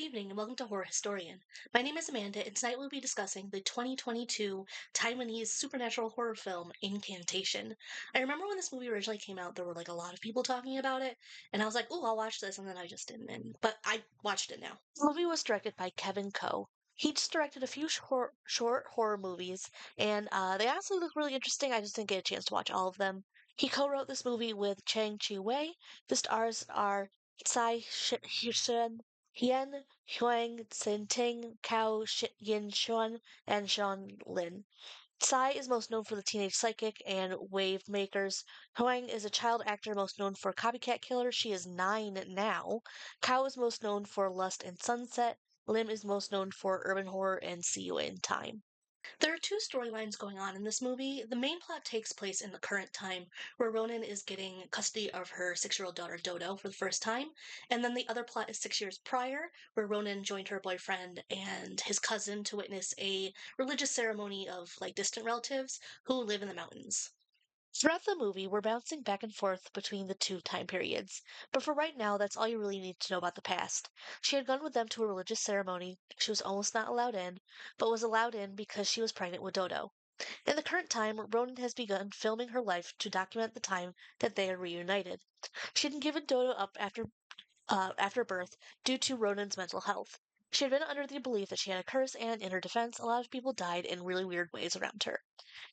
Good evening and welcome to Horror Historian. My name is Amanda and tonight we'll be discussing the 2022 Taiwanese supernatural horror film Incantation. I remember when this movie originally came out, there were like a lot of people talking about it, and I was like, oh, I'll watch this, and then I just didn't. But I watched it now. The movie was directed by Kevin Ko. He just directed a few short horror movies, and they honestly look really interesting. I just didn't get a chance to watch all of them. He co-wrote this movie with Chang Chi-wei. The stars are Tsai Hien, Huang Xinting, Cao Yin Xuan, and Sean Lin. Tsai is most known for The Teenage Psychic and Wave Makers. Huang is a child actor most known for Copycat Killer. She is 9 now. Cao is most known for Lust and Sunset. Lim is most known for Urban Horror and See You in Time. There are two storylines going on in this movie. The main plot takes place in the current time, where Ronan is getting custody of her 6-year-old daughter Dodo for the first time, and then the other plot is 6 years prior, where Ronan joined her boyfriend and his cousin to witness a religious ceremony of like distant relatives who live in the mountains. Throughout the movie, we're bouncing back and forth between the two time periods, but for right now, that's all you really need to know about the past. She had gone with them to a religious ceremony. She was almost not allowed in, but was allowed in because she was pregnant with Dodo. In the current time, Ronan has begun filming her life to document the time that they are reunited. She had given Dodo up after birth due to Ronan's mental health. She had been under the belief that she had a curse, and in her defense, a lot of people died in really weird ways around her.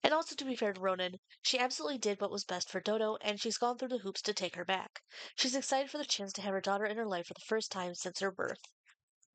And also, to be fair to Ronan, she absolutely did what was best for Dodo, and she's gone through the hoops to take her back. She's excited for the chance to have her daughter in her life for the first time since her birth.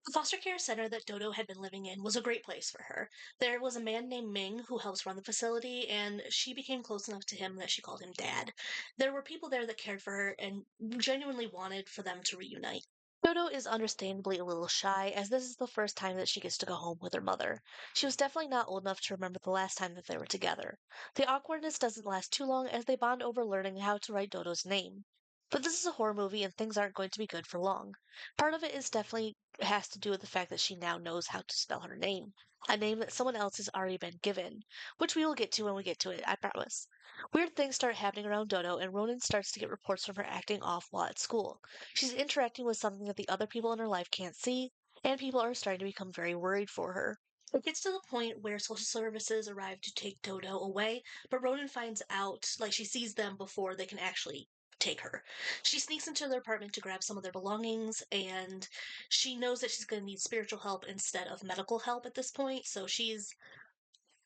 The foster care center that Dodo had been living in was a great place for her. There was a man named Ming who helps run the facility, and she became close enough to him that she called him Dad. There were people there that cared for her and genuinely wanted for them to reunite. Dodo is understandably a little shy, as this is the first time that she gets to go home with her mother. She was definitely not old enough to remember the last time that they were together. The awkwardness doesn't last too long as they bond over learning how to write Dodo's name. But this is a horror movie and things aren't going to be good for long. Part of it is definitely has to do with the fact that she now knows how to spell her name, a name that someone else has already been given, which we will get to when we get to it, I promise. Weird things start happening around Dodo, and Ronan starts to get reports from her acting off while at school. She's interacting with something that the other people in her life can't see, and people are starting to become very worried for her. It gets to the point where social services arrive to take Dodo away, but Ronan finds out, like, she sees them before they can actually take her. She sneaks into their apartment to grab some of their belongings, and she knows that she's going to need spiritual help instead of medical help at this point, so she's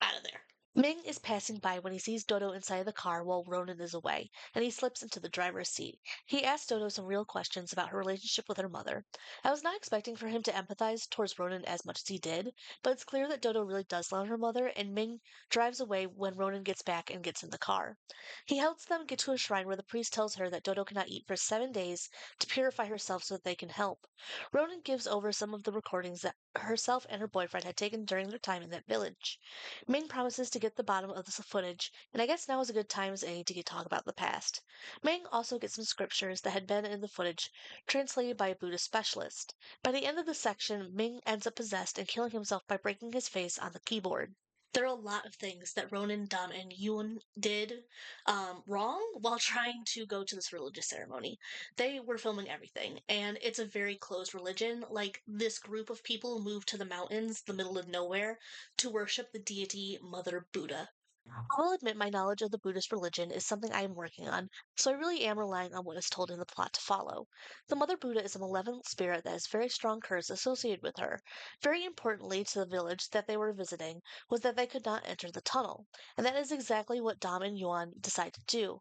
out of there. Ming is passing by when he sees Dodo inside the car while Ronan is away, and he slips into the driver's seat. He asks Dodo some real questions about her relationship with her mother. I was not expecting for him to empathize towards Ronan as much as he did, but it's clear that Dodo really does love her mother, and Ming drives away when Ronan gets back and gets in the car. He helps them get to a shrine where the priest tells her that Dodo cannot eat for 7 days to purify herself so that they can help. Ronan gives over some of the recordings that herself and her boyfriend had taken during their time in that village. Ming promises to get the bottom of this footage, and I guess now is a good time as any to get talk about the past. Ming also gets some scriptures that had been in the footage, translated by a Buddhist specialist. By the end of the section, Ming ends up possessed and killing himself by breaking his face on the keyboard. There are a lot of things that Ronan, Dam, and Yun did wrong while trying to go to this religious ceremony. They were filming everything, and it's a very closed religion. Like, this group of people moved to the mountains, the middle of nowhere, to worship the deity Mother Buddha. I will admit my knowledge of the Buddhist religion is something I am working on, so I really am relying on what is told in the plot to follow. The Mother Buddha is a malevolent spirit that has very strong curse associated with her. Very importantly to the village that they were visiting was that they could not enter the tunnel, and that is exactly what Dom and Yuan decide to do.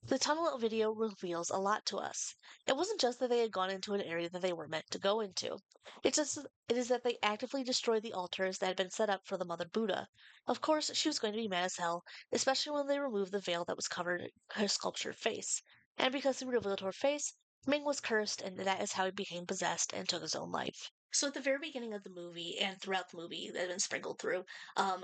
The tunnel video reveals a lot to us. It wasn't just that they had gone into an area that they were meant to go into. It is that they actively destroyed the altars that had been set up for the Mother Buddha. Of course, she was going to be mad as hell, especially when they removed the veil that was covered her sculptured face. And because they revealed her face, Ming was cursed, and that is how he became possessed and took his own life. So at the very beginning of the movie and throughout the movie that has been sprinkled through,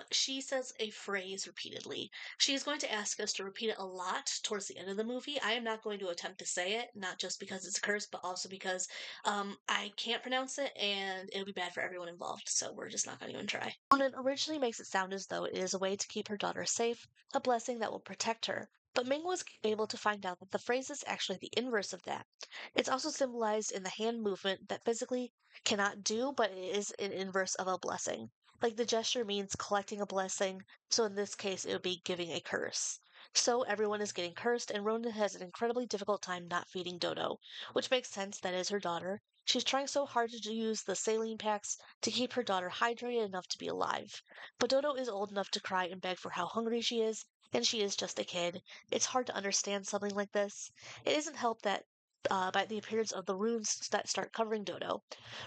she says a phrase repeatedly. She is going to ask us to repeat it a lot towards the end of the movie. I am not going to attempt to say it, not just because it's a curse, but also because I can't pronounce it and it'll be bad for everyone involved. So we're just not going to even try. Conan originally makes it sound as though it is a way to keep her daughter safe, a blessing that will protect her. But Ming was able to find out that the phrase is actually the inverse of that. It's also symbolized in the hand movement that physically cannot do, but it is an inverse of a blessing. Like the gesture means collecting a blessing, so in this case, it would be giving a curse. So everyone is getting cursed, and Ronan has an incredibly difficult time not feeding Dodo, which makes sense, that is her daughter. She's trying so hard to use the saline packs to keep her daughter hydrated enough to be alive. But Dodo is old enough to cry and beg for how hungry she is, and she is just a kid. It's hard to understand something like this. It isn't helped that by the appearance of the runes that start covering Dodo.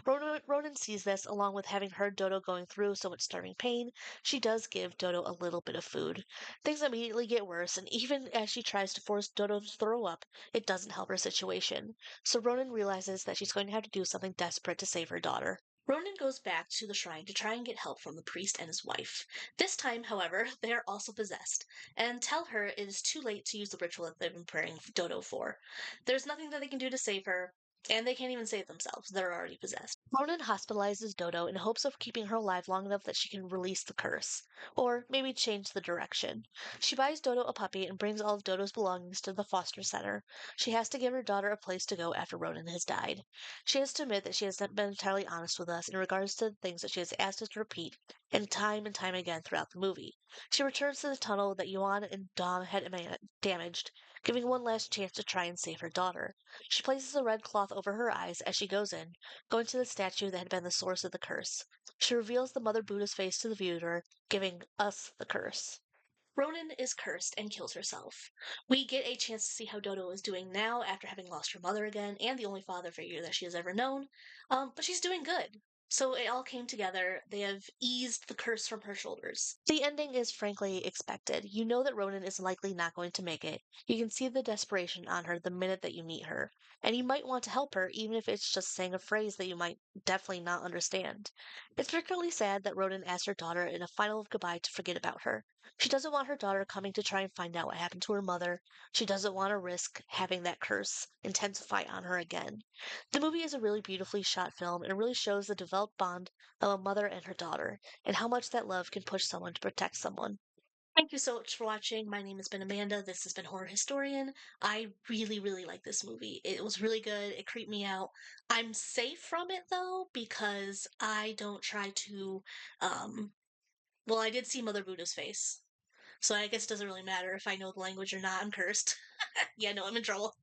Ronan sees this, along with having heard Dodo going through so much starving pain. She does give Dodo a little bit of food. Things immediately get worse, and even as she tries to force Dodo to throw up, it doesn't help her situation. So Ronan realizes that she's going to have to do something desperate to save her daughter. Ronan goes back to the shrine to try and get help from the priest and his wife. This time, however, they are also possessed, and tell her it is too late to use the ritual that they've been praying Dodo for. There's nothing that they can do to save her, and they can't even save themselves. They're already possessed. Ronan hospitalizes Dodo in hopes of keeping her alive long enough that she can release the curse, or maybe change the direction. She buys Dodo a puppy and brings all of Dodo's belongings to the foster center. She has to give her daughter a place to go after Ronan has died. She has to admit that she has not been entirely honest with us in regards to the things that she has asked us to repeat, and time again throughout the movie. She returns to the tunnel that Yuan and Dom had damaged, giving one last chance to try and save her daughter. She places a red cloth over her eyes as she goes in, going to the statue that had been the source of the curse. She reveals the Mother Buddha's face to the viewer, giving us the curse. Ronan is cursed and kills herself. We get a chance to see how Dodo is doing now after having lost her mother again and the only father figure that she has ever known. But she's doing good. So it all came together. They have eased the curse from her shoulders. The ending is frankly expected. You know that Ronan is likely not going to make it. You can see the desperation on her the minute that you meet her. And you might want to help her, even if it's just saying a phrase that you might definitely not understand. It's particularly sad that Ronan asked her daughter in a final goodbye to forget about her. She doesn't want her daughter coming to try and find out what happened to her mother. She doesn't want to risk having that curse intensify on her again. The movie is a really beautifully shot film and it really shows the developed bond of a mother and her daughter and how much that love can push someone to protect someone. Thank you so much for watching. My name has been Amanda. This has been Horror Historian. I really like this movie. It was really good. It creeped me out. I'm safe from it though because I don't try to well, I did see Mother Buddha's face. So I guess it doesn't really matter if I know the language or not. I'm cursed. Yeah, no, I'm in trouble.